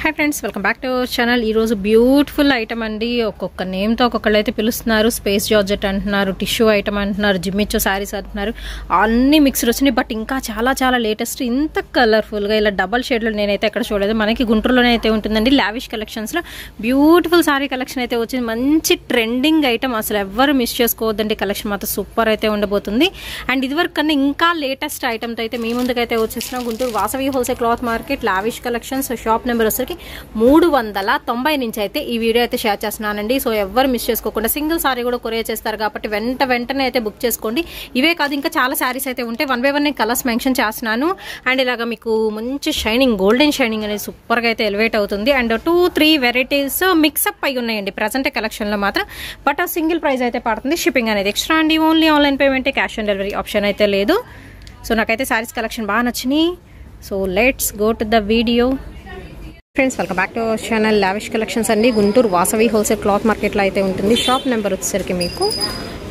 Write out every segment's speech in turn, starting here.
Hi friends welcome back to our channel beautiful item अंडी ఒక్కొక్క name తో ఒక్కొక్కళ్ళైతే పిలుస్తున్నారు స్పేస్ జార్జెట్ అంటున్నారు టిష్యూ ఐటమ్ అంటున్నారు జిమ్మిచ్చో సారీస్ అంటున్నారు అన్ని మిక్స్డ్ వచ్చాయి బట్ ఇంకా చాలా చాలా లేటెస్ట్ ఇంత కలర్ఫుల్ గా ఇలా డబుల్ షేడ్ లో నేనైతే ఎక్కడ చూడలేదు మనకి గుంటూరులోనే అయితే ఉంటుందండి లావిష్ కలెక్షన్స్ లో బ్యూటిఫుల్ సారీ కలెక్షన్ అయితే వచ్చింది మంచి ట్రెండింగ్ ఐటమ్ అసలు ఎవరు మిస్ చేసుకోవద్దండి కలెక్షన్ మాత్రం సూపర్ అయితే ఉండబోతుంది అండ్ ఇదివరకు కన్నా ఇంకా లేటెస్ట్ ఐటమ్ తో అయితే మీ ముందుకైతే వచ్చేసిన Guntur Vasavi wholesale cloth market lavish collections shop number 390 నుంచి అయితే ఈ వీడియో అయితే షేర్ చేస్తున్నానండి సో ఎవరు మిస్ చేసుకోకుండా సింగిల్ సారీ కూడా కొరియర్ చేస్తారు కాబట్టి వెంటనే అయితే బుక్ చేసుకోండి ఇవే కాదు ఇంకా చాలా సారీస్ అయితే ఉంటాయి one by one colours mention చేస్తున్నాను అండ్ ఇలాగా మీకు మంచి షైనింగ్ గోల్డెన్ షైనింగ్ అనేది సూపర్ గా అయితే ఎలివేట్ అవుతుంది అండ్ 2-3 వెరైటీస్ మిక్స్అప్ అయి ఉన్నాయండి ప్రెసెంట్ కలెక్షన్ లో మాత్రం బట్ సింగిల్ ప్రైస్ అయితే పడుతుంది షిప్పింగ్ అనేది ఎక్స్ట్రా అండి only online payment cash on delivery option అయితే లేదు సో నాకైతే సారీస్ కలెక్షన్ బాగా నచ్చినాయి so let's go to the video friends welcome back to our channel lavish collections అండి గుంటూరు వాసవి హోల్సేల్ క్లాత్ మార్కెట్లో అయితే ఉంటుంది షాప్ నెంబర్ వచ్చేసరికి మీకు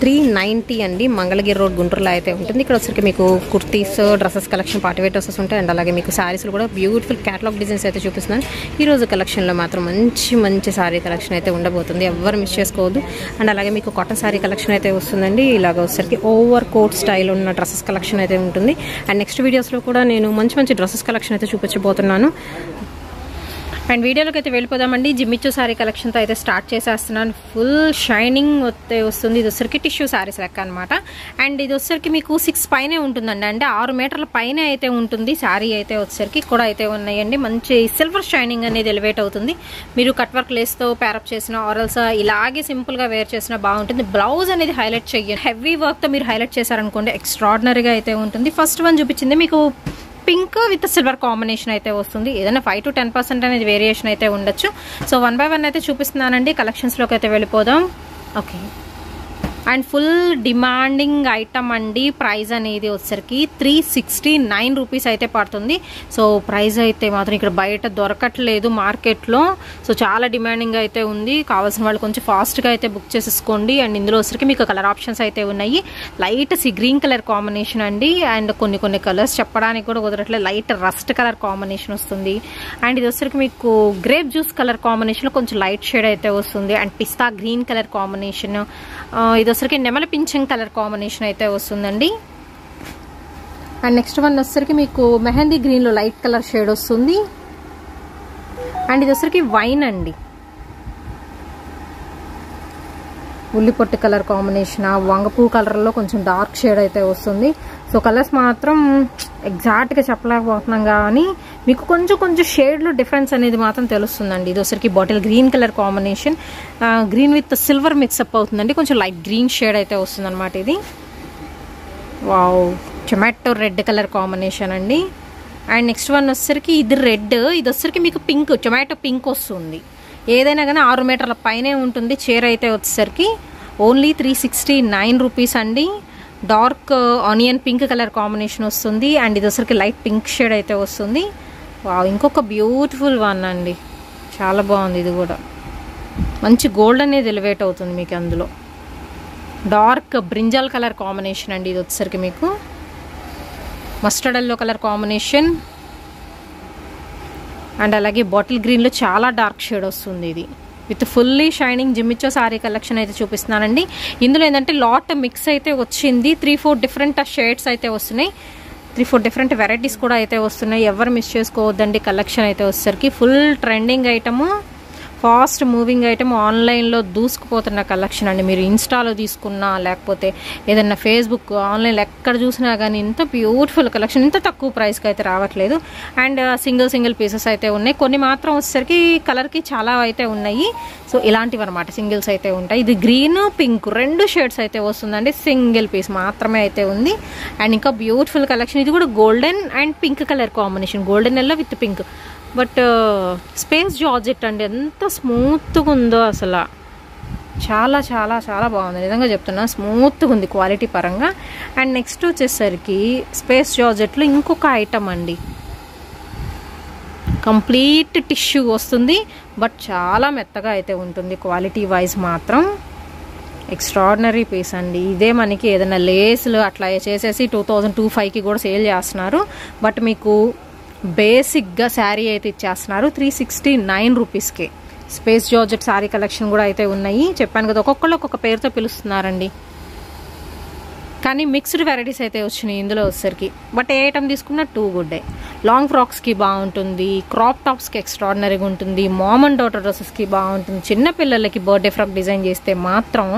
390 అండి మంగళగిరి రోడ్ గుంటూరులో అయితే ఉంటుంది ఇక్కడ వచ్చేసరికి మీకు kurtis dresses collection party wear dresses ఉంటాయి అండ్ అలాగే మీకు శారీస్లో కూడా బ్యూటిఫుల్ క్యాటలాగ్ డిజైన్స్ అయితే చూపిస్తున్నాను ఈ రోజు కలెక్షన్లో మాత్రం మంచి సారీ కలెక్షన్ అయితే ఉండబోతుంది ఎవరు మిస్ చేసుకోవద్దు అండ్ అలాగే మీకు కాటన్ సారీ కలెక్షన్ అయితే వస్తుందండి ఇలాగ వచ్చేసరికి ఓవర్ కోట్ స్టైల్ ఉన్న డ్రెస్సెస్ కలెక్షన్ అయితే ఉంటుంది అండ్ నెక్స్ట్ వీడియోస్లో కూడా నేను మంచి డ్రెస్సెస్ కలెక్షన్ అయితే చూపించబోతున్నాను అండ్ వీడియోలోకి అయితే వెళ్ళిపోదామండి జిమ్మిచ్చో సారీ కలెక్షన్తో అయితే స్టార్ట్ చేసేస్తున్నాను ఫుల్ షైనింగ్ వస్తుంది ఇది వచ్చరికి టిష్యూ సారీస్ లెక్క అనమాట అండ్ ఇది వచ్చరికి మీకు 6 పైనే ఉంటుందండి అంటే 6 మీటర్ల పైన అయితే ఉంటుంది సారీ అయితే వచ్చరికి కూడా అయితే ఉన్నాయండి మంచి సిల్వర్ షైనింగ్ అనేది ఎలివేట్ అవుతుంది మీరు కట్ వర్క్ లేస్తో ప్యారప్ చేసిన ఆరల్స్ ఇలాగే సింపుల్గా వేర్ చేసినా బాగుంటుంది బ్లౌజ్ అనేది హైలైట్ చేయండి హెవీ వర్క్తో మీరు హైలైట్ చేశారనుకోండి ఎక్స్ట్రాడినరీగా అయితే ఉంటుంది ఫస్ట్ వన్ చూపించింది మీకు పింక్ విత్ సిల్వర్ కాంబినేషన్ అయితే వస్తుంది ఏదైనా 5-10% అనేది వేరియేషన్ అయితే ఉండొచ్చు సో వన్ బై వన్ అయితే చూపిస్తున్నానండి కలెక్షన్స్లోకి అయితే వెళ్ళిపోదాం okay and full demanding item అండి ప్రైస్ అనేది వచ్చరికి 369 రూపీస్ అయితే పడుతుంది సో ప్రైస్ అయితే మాత్రం ఇక్కడ బయట దొరకట్లేదు మార్కెట్లో సో చాలా డిమాండింగ్ అయితే ఉంది కావాల్సిన వాళ్ళు కొంచెం ఫాస్ట్గా అయితే బుక్ చేసేసుకోండి అండ్ ఇందులో వచ్చరికి మీకు కలర్ ఆప్షన్స్ అయితే ఉన్నాయి లైట్ గ్రీన్ కలర్ కాంబినేషన్ అండి అండ్ కొన్ని కలర్స్ చెప్పడానికి కూడా కుదరట్లేదు లైట్ రస్ట్ కలర్ కాంబినేషన్ వస్తుంది అండ్ ఇది వచ్చరికి మీకు గ్రేప్ జ్యూస్ కలర్ కాంబినేషన్లో కొంచెం లైట్ షేడ్ అయితే వస్తుంది and pista green colour combination ఇది వచ్చరికి నెమలి పింఛం కలర్ కాంబినేషన్ అయితే వస్తుందండి అండ్ నెక్స్ట్ వన్ వచ్చరికి మీకు మెహందీ గ్రీన్ లో లైట్ కలర్ షేడ్ వస్తుంది అండ్ ఇది వచ్చరికి వైన్ అండి ఉల్లిపొట్టు కలర్ కాంబినేషన్ వంగపూ కలర్ లో కొంచెం డార్క్ షేడ్ అయితే వస్తుంది సో కలర్స్ మాత్రం ఎగ్జాక్ట్ గా చెప్పలేకపోతున్నాం కానీ మీకు కొంచెం షేడ్ లో డిఫరెన్స్ అనేది మాత్రం తెలుస్తుందండి ఇది వచ్చరికి bottle green colour combination green with silver mix-up అవుతుందండి కొంచెం లైట్ గ్రీన్ షేడ్ అయితే వస్తుంది అనమాట ఇది wow tomato red colour combination అండి అండ్ నెక్స్ట్ వన్ వచ్చరికి ఇది రెడ్ ఇది వచ్చరికి మీకు పింక్ టొమాటో పింక్ వస్తుంది ఏదైనా కానీ 6 మీటర్ల పైనే ఉంటుంది చీర అయితే వచ్చేసరికి ఓన్లీ 369 రూపీస్ అండి dark onion pink colour combination వస్తుంది అండ్ ఇది వచ్చరికి లైట్ పింక్ షేడ్ అయితే వస్తుంది వావ్ ఇంకొక బ్యూటిఫుల్ వన్ అండి చాలా బాగుంది ఇది కూడా మంచి గోల్డ్ అనేది ఎలివేట్ అవుతుంది మీకు అందులో డార్క్ బ్రింజల్ కలర్ కాంబినేషన్ అండి ఇది వచ్చేసరికి మీకు mustard yellow colour combination and అలాగే బాటిల్ గ్రీన్లో చాలా డార్క్ షేడ్ వస్తుంది ఇది with fully shining Jimmy Choo sari collection అయితే చూపిస్తున్నానండి ఇందులో ఏంటంటే లాట్ మిక్స్ అయితే వచ్చింది 3-4 డిఫరెంట్ షేడ్స్ అయితే వస్తున్నాయి 3-4 డిఫరెంట్ వెరైటీస్ కూడా అయితే వస్తున్నాయి ఎవరు మిస్ చేసుకోవద్దండి కలెక్షన్ అయితే వచ్చేసరికి full trending item fast moving item ఆన్లైన్లో దూసుకుపోతున్న కలెక్షన్ అండి మీరు ఇన్స్టాలో తీసుకున్నా లేకపోతే ఏదన్నా ఫేస్బుక్ ఆన్లైన్లో ఎక్కడ చూసినా కానీ ఇంత బ్యూటిఫుల్ కలెక్షన్ ఇంత తక్కువ ప్రైస్కి అయితే రావట్లేదు అండ్ సింగిల్ పీసెస్ అయితే ఉన్నాయి కొన్ని మాత్రం వచ్చేసరికి కలర్కి చాలా అయితే ఉన్నాయి సో ఇలాంటివి అనమాట సింగిల్స్ అయితే ఉంటాయి ఇది గ్రీన్ పింక్ 2 షేడ్స్ అయితే వస్తుందండి సింగిల్ పీస్ మాత్రమే అయితే ఉంది అండ్ ఇంకా బ్యూటిఫుల్ కలెక్షన్ ఇది కూడా golden and pink colour combination golden yellow with pink but space georgette అండి ఎంత స్మూత్గా ఉందో అసలు చాలా చాలా చాలా బాగుంది నిజంగా చెప్తున్నా స్మూత్గా ఉంది క్వాలిటీ పరంగా అండ్ నెక్స్ట్ వచ్చేసరికి స్పేస్ జార్జెట్లో ఇంకొక ఐటమ్ అండి కంప్లీట్ టిష్యూ వస్తుంది బట్ చాలా మెత్తగా అయితే ఉంటుంది క్వాలిటీ వైజ్ మాత్రం ఎక్స్ట్రాడినరీ పీస్ అండి ఇదే మనకి ఏదైనా లేస్లు అట్లా చేసేసి 2002-05కి కూడా సేల్ చేస్తున్నారు బట్ మీకు బేసిక్గా శారీ అయితే ఇచ్చేస్తున్నారు 369 రూపీస్కే. స్పేస్ జార్జెట్ శారీ కలెక్షన్ కూడా అయితే ఉన్నాయి. చెప్పాను కదా ఒక్కొక్కళ్ళు ఒక్కొక్క పేరుతో పిలుస్తున్నారండి, కానీ మిక్స్డ్ వెరైటీస్ అయితే వచ్చినాయి ఇందులో వచ్చేసరికి. బట్ ఏ ఐటమ్ తీసుకున్నా టూ గుడ్. లాంగ్ ఫ్రాక్స్కి బాగుంటుంది, క్రాప్ టాప్స్కి ఎక్స్ట్రాడినరీగా ఉంటుంది, మామ్ అండ్ డాటర్ డ్రెస్సెస్కి బాగుంటుంది, చిన్నపిల్లలకి బర్త్డే ఫ్రాక్ డిజైన్ చేస్తే మాత్రం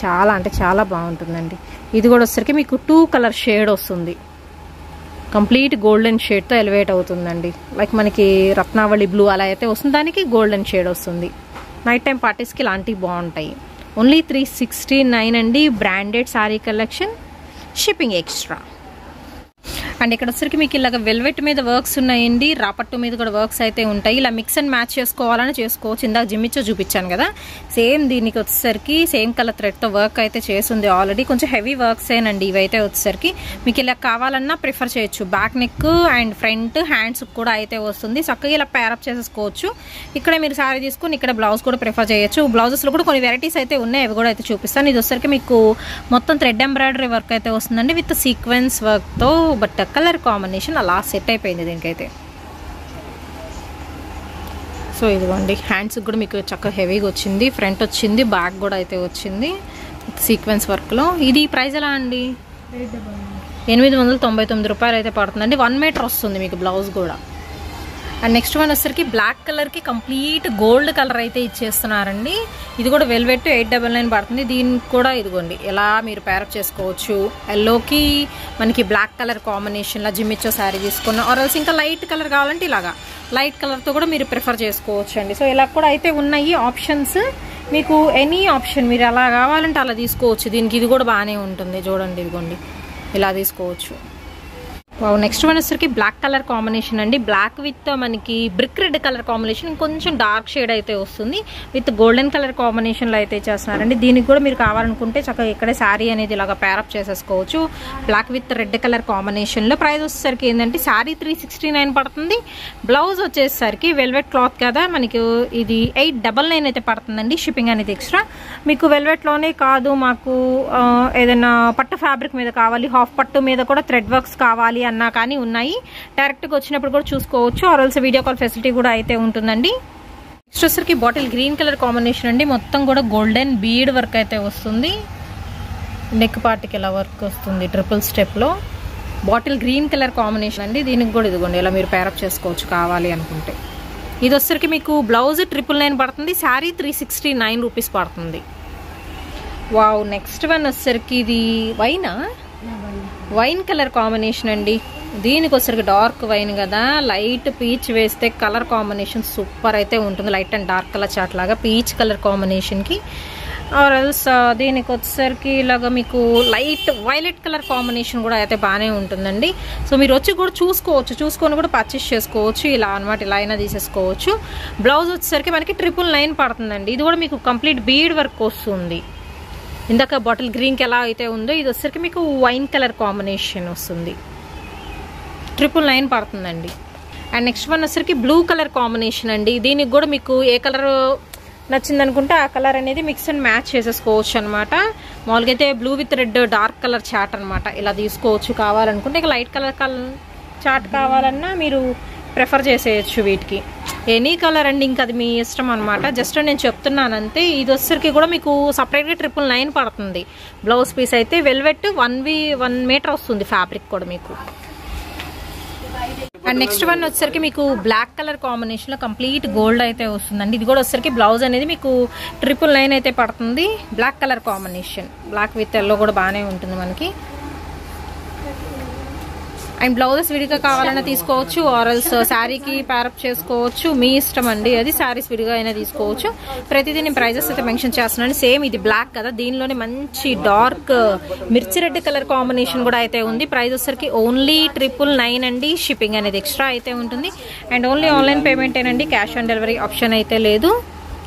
చాలా అంటే చాలా బాగుంటుందండి. ఇది కూడా వచ్చేసరికి మీకు 2 కలర్ షేడ్ వస్తుంది, కంప్లీట్ గోల్డెన్ షేడ్తో ఎలివేట్ అవుతుందండి. లైక్ మనకి రత్నావళి బ్లూ అలా అయితే వస్తుంది, దానికి గోల్డెన్ షేడ్ వస్తుంది. నైట్ టైం పార్టీస్కి ఇలాంటివి బాగుంటాయి. ఓన్లీ 369 అండి. Branded sari collection, shipping extra. And ఇక్కడ వచ్చరికి మీకు ఇలాగ వెల్వెట్ మీద వర్క్స్ ఉన్నాయండి, రాపట్టు మీద కూడా వర్క్స్ అయితే ఉంటాయి. ఇలా మిక్స్ అండ్ మ్యాచ్ చేసుకోవాలని చేసుకోవచ్చు. ఇందాక జిమ్మిచ్చో చూపించాను కదా, సేమ్ దీనికి వచ్చేసరికి సేమ్ కలర్ థ్రెడ్తో వర్క్ అయితే చేస్తుంది ఆల్రెడీ. కొంచెం హెవీ వర్క్స్ ఏనండి ఇవైతే వచ్చేసరికి. మీకు ఇలా కావాలన్నా ప్రిఫర్ చేయొచ్చు. Back neck and front hands కూడా అయితే వస్తుంది. చక్కగా ఇలా పేరప్ చేసేసుకోవచ్చు. ఇక్కడ మీరు శారీ తీసుకుని ఇక్కడ బ్లౌజ్ కూడా ప్రిఫర్ చేయొచ్చు. బ్లౌజెస్లో కూడా కొన్ని వెరైటీస్ అయితే ఉన్నాయి, అవి కూడా అయితే చూపిస్తాను. ఇది వచ్చరికి మీకు మొత్తం థ్రెడ్ ఎంబ్రాయిడరీ వర్క్ అయితే వస్తుందండి విత్ సీక్వెన్స్ వర్క్తో. బట్ కలర్ కాంబినేషన్ అలా సెట్ అయిపోయింది దీనికైతే. సో ఇదిగోండి, హ్యాండ్స్కి కూడా మీకు చక్కగా హెవీగా వచ్చింది, ఫ్రంట్ వచ్చింది, బ్యాక్ కూడా అయితే వచ్చింది సీక్వెన్స్ వర్క్లో. ఇది ప్రైస్ ఎలా అండి? 899 రూపాయలు అయితే పడుతుందండి. 1 మీటర్ వస్తుంది మీకు బ్లౌజ్ కూడా. అండ్ నెక్స్ట్ వన్ వచ్చేసరికి బ్లాక్ కలర్కి కంప్లీట్ గోల్డ్ కలర్ అయితే ఇచ్చేస్తున్నారండి. ఇది కూడా వెల్వెట్ 899 పడుతుంది. దీనికి కూడా ఇదిగోండి ఎలా మీరు పేరప్ చేసుకోవచ్చు. ఎల్లోకి మనకి బ్లాక్ కలర్ కాంబినేషన్లో జిమ్మిచ్చో శారీ తీసుకున్న, ఆర్ఎల్స్ ఇంకా లైట్ కలర్ కావాలంటే ఇలాగా లైట్ కలర్తో కూడా మీరు ప్రిఫర్ చేసుకోవచ్చు అండి. సో ఇలా కూడా అయితే ఉన్నాయి ఆప్షన్స్ మీకు. ఎనీ ఆప్షన్ మీరు అలా కావాలంటే అలా తీసుకోవచ్చు. దీనికి ఇది కూడా బాగానే ఉంటుంది చూడండి, ఇదిగోండి ఇలా తీసుకోవచ్చు. నెక్స్ట్ వన్ వచ్చరికి బ్లాక్ కలర్ కాంబినేషన్ అండి. బ్లాక్ విత్ మనకి బ్రిక్ రెడ్ కలర్ కాంబినేషన్, కొంచెం డార్క్ షేడ్ అయితే వస్తుంది విత్ గోల్డెన్ కలర్ కాంబినేషన్లో అయితే చేస్తున్నారండి. దీనికి కూడా మీరు కావాలనుకుంటే చక్కగా ఇక్కడే శారీ అనేది ఇలాగ పేరప్ చేసేసుకోవచ్చు. బ్లాక్ విత్ రెడ్ కలర్ కాంబినేషన్లో. ప్రైస్ వచ్చేసరికి ఏంటంటే శారీ 369 పడుతుంది. బ్లౌజ్ వచ్చేసరికి వెల్వెట్ క్లాత్ కదా మనకి ఇది 899 అయితే పడుతుందండి. షిప్పింగ్ అనేది ఎక్స్ట్రా. మీకు వెల్వెట్లోనే కాదు, మాకు ఏదైనా పట్టు ఫ్యాబ్రిక్ మీద కావాలి, హాఫ్ పట్టు మీద కూడా థ్రెడ్ వర్క్స్ కావాలి అన్నా కానీ ఉన్నాయి. డైరెక్ట్గా వచ్చినప్పుడు కూడా చూసుకోవచ్చు, ఆర్ఎల్స్ వీడియో కాల్ ఫెసిలిటీ కూడా అయితే ఉంటుందండి. నెక్స్ట్ వచ్చరికి బాటిల్ గ్రీన్ కలర్ కాంబినేషన్ అండి. మొత్తం కూడా గోల్డెన్ బీడ్ వర్క్ అయితే వస్తుంది. నెక్ పార్ట్కి ఇలా వర్క్ వస్తుంది ట్రిపుల్ స్టెప్లో. బాటిల్ గ్రీన్ కలర్ కాంబినేషన్ అండి. దీనికి కూడా ఇదిగోండి ఇలా మీరు పేరప్ చేసుకోవచ్చు కావాలి అనుకుంటే. ఇది వచ్చరికి మీకు బ్లౌజ్ 999 పడుతుంది. శారీ 369 రూపీస్ పడుతుంది. వావ్, నెక్స్ట్ వన్ వచ్చరికి ఇది వైన్ కలర్ కాంబినేషన్ అండి. దీనికి వచ్చరికి డార్క్ వైన్ కదా, లైట్ పీచ్ వేస్తే కలర్ కాంబినేషన్ సూపర్ అయితే ఉంటుంది. Light and dark colour chart లాగా పీచ్ కలర్ కాంబినేషన్కి. ఆర్ ఎల్స్ దీనికి వచ్చేసరికి ఇలాగ మీకు లైట్ వైలెట్ కలర్ కాంబినేషన్ కూడా అయితే బాగానే ఉంటుందండి. సో మీరు వచ్చి కూడా చూసుకొని కూడా పర్చేస్ చేసుకోవచ్చు. ఇలా అనమాట, ఇలా అయినా తీసేసుకోవచ్చు. బ్లౌజ్ వచ్చేసరికి మనకి 999 పడుతుందండి. ఇది కూడా మీకు కంప్లీట్ బీడ్ వర్క్ వస్తుంది. ఇందాక బాటిల్ గ్రీన్కి ఎలా అయితే ఉందో ఇది వచ్చేసరికి మీకు వైన్ కలర్ కాంబినేషన్ వస్తుంది. 999 పడుతుందండి. అండ్ నెక్స్ట్ వన్ వచ్చేసరికి బ్లూ కలర్ కాంబినేషన్ అండి. దీనికి కూడా మీకు ఏ కలర్ నచ్చిందనుకుంటే ఆ కలర్ అనేది మిక్స్ అండ్ మ్యాచ్ చేసేసుకోవచ్చు అనమాట. మామూలుగా అయితే blue with red dark colour chart అనమాట, ఇలా తీసుకోవచ్చు కావాలనుకుంటే. ఇక లైట్ కలర్ చాట్ కావాలన్నా మీరు ప్రిఫర్ చేసేయచ్చు వీటికి. ఎనీ కలర్ అండి, ఇంకా అది మీ ఇష్టం అనమాట. జస్ట్ నేను చెప్తున్నాను అంతే. ఇది వచ్చరికి కూడా మీకు సపరేట్గా 999 పడుతుంది. బ్లౌజ్ పీస్ అయితే వెల్వెట్ 1 మీటర్ వస్తుంది ఫ్యాబ్రిక్ కూడా మీకు. అండ్ నెక్స్ట్ వన్ వచ్చరికి మీకు బ్లాక్ కలర్ కాంబినేషన్లో కంప్లీట్ గోల్డ్ అయితే వస్తుందండి. ఇది కూడా వచ్చరికి బ్లౌజ్ అనేది మీకు 999 అయితే పడుతుంది. Black colour combination, black with yellow కూడా బాగానే ఉంటుంది మనకి. అండ్ బ్లౌజెస్ విడిగా కావాలన్నా తీసుకోవచ్చు, ఆర్ఎల్స్ శారీకి ప్యారప్ చేసుకోవచ్చు, మీ ఇష్టం అండి. అది శారీస్ విడిగా అయినా తీసుకోవచ్చు. ప్రతిదీ నేను ప్రైజెస్ అయితే మెన్షన్ చేస్తున్నాను. సేమ్ ఇది బ్లాక్ కదా, దీనిలోనే మంచి డార్క్ మిర్చి రెడ్ కలర్ కాంబినేషన్ కూడా అయితే ఉంది. ప్రైస్ వచ్చరికి ఓన్లీ 999 అండి. షిప్పింగ్ అనేది ఎక్స్ట్రా అయితే ఉంటుంది. అండ్ ఓన్లీ ఆన్లైన్ పేమెంటేనండి, క్యాష్ ఆన్ డెలివరీ ఆప్షన్ అయితే లేదు.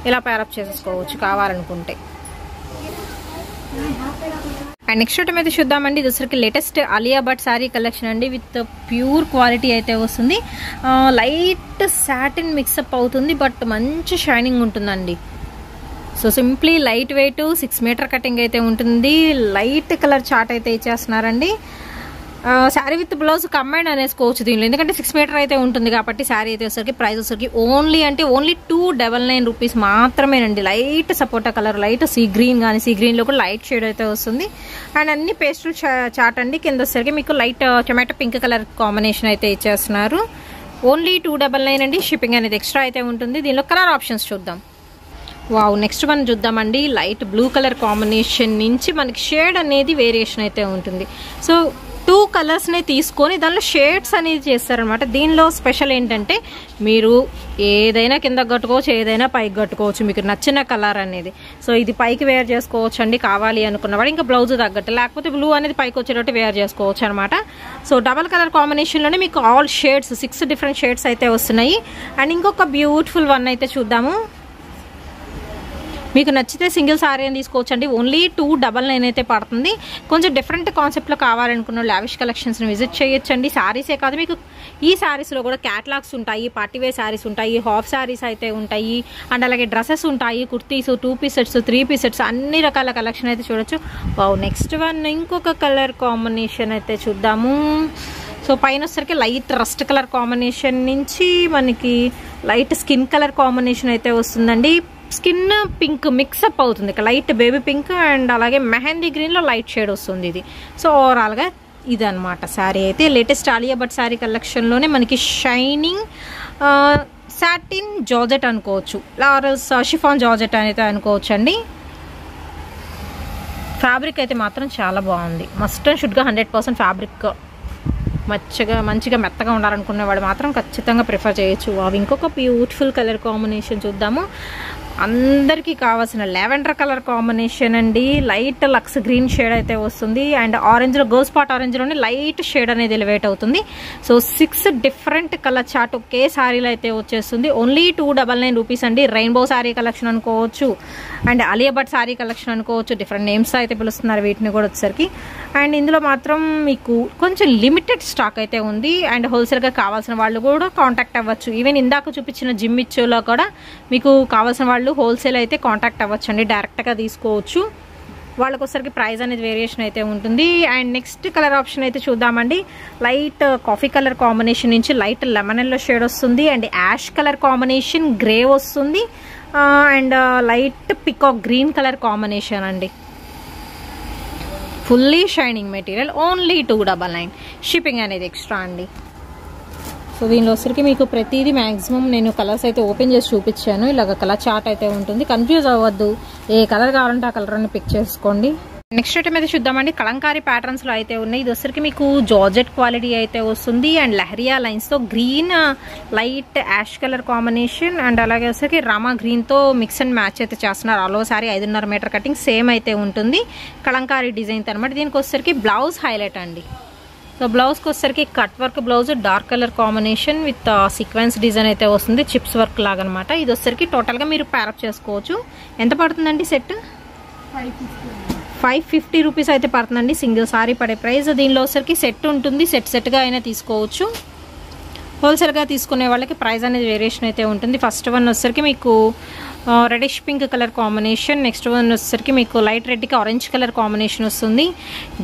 ఇలా ప్యారప్ చేసుకోవచ్చు కావాలనుకుంటే. అండ్ నెక్స్ట్ ఐటమ్ అయితే చూద్దామండి. ఇది వచ్చరికి లేటెస్ట్ ఆలియా భట్ శారీ కలెక్షన్ అండి. విత్ ప్యూర్ క్వాలిటీ అయితే వస్తుంది. లైట్ సాటిన్ మిక్సప్ అవుతుంది, బట్ మంచి షైనింగ్ ఉంటుందండి. So simply lightweight 6 metre cutting అయితే ఉంటుంది. లైట్ కలర్ చార్ట్ అయితే ఇచ్చేస్తున్నారండి. శారీ విత్ బ్లౌజ్ కంబైన్ అనేసుకోవచ్చు దీనిలో, ఎందుకంటే 6 మీటర్ అయితే ఉంటుంది కాబట్టి. శారీ అయితే వచ్చరికి ప్రైస్ వచ్చరికి ఓన్లీ 299 రూపీస్ మాత్రమేనండి. లైట్ సపోటా కలర్, లైట్ సీ గ్రీన్ కానీ, సీ గ్రీన్లో కూడా లైట్ షేడ్ అయితే వస్తుంది. అండ్ అన్ని పేస్టల్ చాట్ అండి. కింద వచ్చరికి మీకు light tomato pink colour combination అయితే ఇచ్చేస్తున్నారు. ఓన్లీ 299 అండి. షిప్పింగ్ అనేది ఎక్స్ట్రా అయితే ఉంటుంది. దీనిలో కలర్ ఆప్షన్స్ చూద్దాం. వావ్, నెక్స్ట్ వన్ చూద్దామండి. లైట్ బ్లూ కలర్ కాంబినేషన్ నుంచి మనకి షేడ్ అనేది వేరియేషన్ అయితే ఉంటుంది. సో 2 కలర్స్ని తీసుకొని దానిలో షేడ్స్ అనేది చేస్తారనమాట. దీనిలో స్పెషల్ ఏంటంటే మీరు ఏదైనా కింద కట్టుకోవచ్చు, ఏదైనా పైకి కట్టుకోవచ్చు, మీకు నచ్చిన కలర్ అనేది. సో ఇది పైకి వేర్ చేసుకోవచ్చు అండి కావాలి అనుకున్నవాడు. ఇంకా బ్లౌజ్ తగ్గట్టు, లేకపోతే బ్లూ అనేది పైకి వచ్చేటట్టు వేర్ చేసుకోవచ్చు అనమాట. సో డబల్ కలర్ కాంబినేషన్లోనే మీకు ఆల్ షేడ్స్ 6 డిఫరెంట్ షేడ్స్ అయితే వస్తున్నాయి. అండ్ ఇంకొక బ్యూటిఫుల్ వన్ అయితే చూద్దాము. మీకు నచ్చితే సింగిల్ సారీ అని తీసుకోవచ్చు అండి. ఓన్లీ 299 అయితే పడుతుంది. కొంచెం డిఫరెంట్ కాన్సెప్ట్లో కావాలనుకున్న లావిష్ కలెక్షన్స్ని విజిట్ చేయొచ్చండి. శారీసే కాదు, మీకు ఈ శారీస్లో కూడా క్యాటలాగ్స్ ఉంటాయి, పార్టీవేర్ శారీస్ ఉంటాయి, హాఫ్ శారీస్ అయితే ఉంటాయి, అండ్ అలాగే డ్రెస్సెస్ ఉంటాయి, kurtis, 2 piece sets, 3 piece sets, అన్ని రకాల కలెక్షన్ అయితే చూడొచ్చు. నెక్స్ట్ వన్ ఇంకొక కలర్ కాంబినేషన్ అయితే చూద్దాము. సో పైన వచ్చరికి లైట్ రస్ట్ కలర్ కాంబినేషన్ నుంచి మనకి లైట్ స్కిన్ కలర్ కాంబినేషన్ అయితే వస్తుందండి. స్కిన్ పింక్ మిక్సప్ అవుతుంది, లైట్ బేబీ పింక్ అండ్ అలాగే మెహందీ గ్రీన్లో లైట్ షేడ్ వస్తుంది ఇది. సో ఓవరాల్గా ఇదనమాట శారీ అయితే. లేటెస్ట్ ఆలియా భట్ శారీ కలెక్షన్లోనే మనకి షైనింగ్ సాటిన్ జార్జెట్ అనుకోవచ్చు, షిఫాన్ జార్జెట్ అయితే అనుకోవచ్చు అండి. ఫ్యాబ్రిక్ అయితే మాత్రం చాలా బాగుంది. మస్ట్ అండ్ షుడ్గా 100% ఫ్యాబ్రిక్ మంచిగా మెత్తగా ఉండాలనుకునేవాడు మాత్రం ఖచ్చితంగా ప్రిఫర్ చేయొచ్చు. అవి ఇంకొక బ్యూటిఫుల్ కలర్ కాంబినేషన్ చూద్దాము. అందరికీ కావాల్సిన లావెండర్ కలర్ కాంబినేషన్ అండి. లైట్ లక్స్ గ్రీన్ షేడ్ అయితే వస్తుంది. అండ్ ఆరెంజ్లో గోల్డ్ స్పాట్ ఆరెంజ్లోనే లైట్ షేడ్ అనేది ఎలివేట్ అవుతుంది. సో 6 డిఫరెంట్ కలర్ చార్ట్ ఒకే శారీలో అయితే వచ్చేస్తుంది. ఓన్లీ 299 రూపీస్ అండి. రెయిన్బో శారీ కలెక్షన్ అనుకోవచ్చు, అండ్ ఆలియా భట్ శారీ కలెక్షన్ అనుకోవచ్చు. డిఫరెంట్ నేమ్స్ అయితే పిలుస్తున్నారు వీటిని కూడా వచ్చేసరికి. అండ్ ఇందులో మాత్రం మీకు కొంచెం లిమిటెడ్ స్టాక్ అయితే ఉంది. అండ్ హోల్సేల్గా కావాల్సిన వాళ్ళు కూడా కాంటాక్ట్ అవ్వచ్చు. ఈవెన్ ఇందాక చూపించిన జిమ్మిచ్చోలో కూడా మీకు కావాల్సిన వాళ్ళు హోల్సేల్ అయితే కాంటాక్ట్ అవ్వచ్చు అండి, డైరెక్ట్గా తీసుకోవచ్చు. వాళ్ళకి వచ్చరికి ప్రైస్ అనేది వేరియేషన్ అయితే ఉంటుంది. అండ్ నెక్స్ట్ కలర్ ఆప్షన్ అయితే చూద్దామండి. లైట్ కాఫీ కలర్ కాంబినేషన్ నుంచి లైట్ లెమన్ ఎల్లో షేడ్ వస్తుంది. And ash colour combination grey వస్తుంది. And light peacock green colour combination అండి. Fully shining material. Only 299. Shipping అనేది ఎక్స్ట్రా అండి. సో దీనిలో వచ్చరికి మీకు ప్రతిదీ మ్యాక్సిమం నేను కలర్స్ అయితే ఓపెన్ చేసి చూపించాను. ఇలాగ కలర్ చార్ట్ అయితే ఉంటుంది. కన్ఫ్యూజ్ అవ్వద్దు, ఏ కలర్ కావాలంటే ఆ కలర్ అని పిక్ చేసుకోండి. నెక్స్ట్ ఐటమ్ అయితే చూద్దామండి. కలంకారీ ప్యాటర్న్స్లో అయితే ఉన్నాయి. ఇది వచ్చరికి మీకు జార్జెట్ క్వాలిటీ అయితే వస్తుంది. అండ్ లహరియా లైన్స్తో green light ash colour combination and అలాగే వచ్చరికి రామా గ్రీన్తో మిక్స్ అండ్ మ్యాచ్ అయితే చేస్తున్నారు. All over sari 5.5 metre cutting same అయితే ఉంటుంది. కలంకారీ డిజైన్ అనమాట. దీనికి వచ్చరికి బ్లౌజ్ హైలైట్ అండి. సో బ్లౌజ్కి వచ్చరికి cut work blouse, dark colour combination with sequence design అయితే వస్తుంది, చిప్స్ వర్క్ లాగా అనమాట. ఇది వచ్చరికి టోటల్గా మీరు ప్యారప్ చేసుకోవచ్చు. ఎంత పడుతుందండి సెట్? 550 రూపీస్ అయితే పడుతుందండి సింగిల్ సారీ పడే ప్రైస్. దీనిలో వచ్చరికి సెట్ ఉంటుంది, సెట్గా అయినా తీసుకోవచ్చు. హోల్సేల్గా తీసుకునే వాళ్ళకి ప్రైస్ అనేది వేరియేషన్ అయితే ఉంటుంది. ఫస్ట్ వన్ వచ్చరికి మీకు reddish pink colour combination. Next one వచ్చరికి మీకు లైట్ రెడ్కి ఆరెంజ్ కలర్ కాంబినేషన్ వస్తుంది.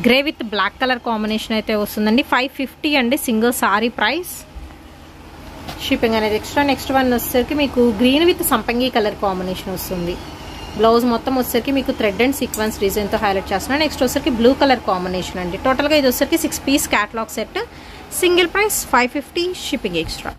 Grey with black colour combination అయితే వస్తుందండి. 550 అండి సింగిల్ సారీ ప్రైస్. షిప్పింగ్ అనేది ఎక్స్ట్రా. నెక్స్ట్ వన్ వచ్చరికి మీకు గ్రీన్ విత్ సంపంగి కలర్ కాంబినేషన్ వస్తుంది. బ్లౌజ్ మొత్తం వచ్చరికి మీకు థ్రెడ్ అండ్ సీక్వెన్స్ డిజైన్తో హైలైట్ చేస్తున్నాను. నెక్స్ట్ వచ్చరికి బ్లూ కలర్ కాంబినేషన్ అండి. టోటల్గా ఇది వచ్చరికి 6 piece catalogue set. Single price 550. Shipping extra.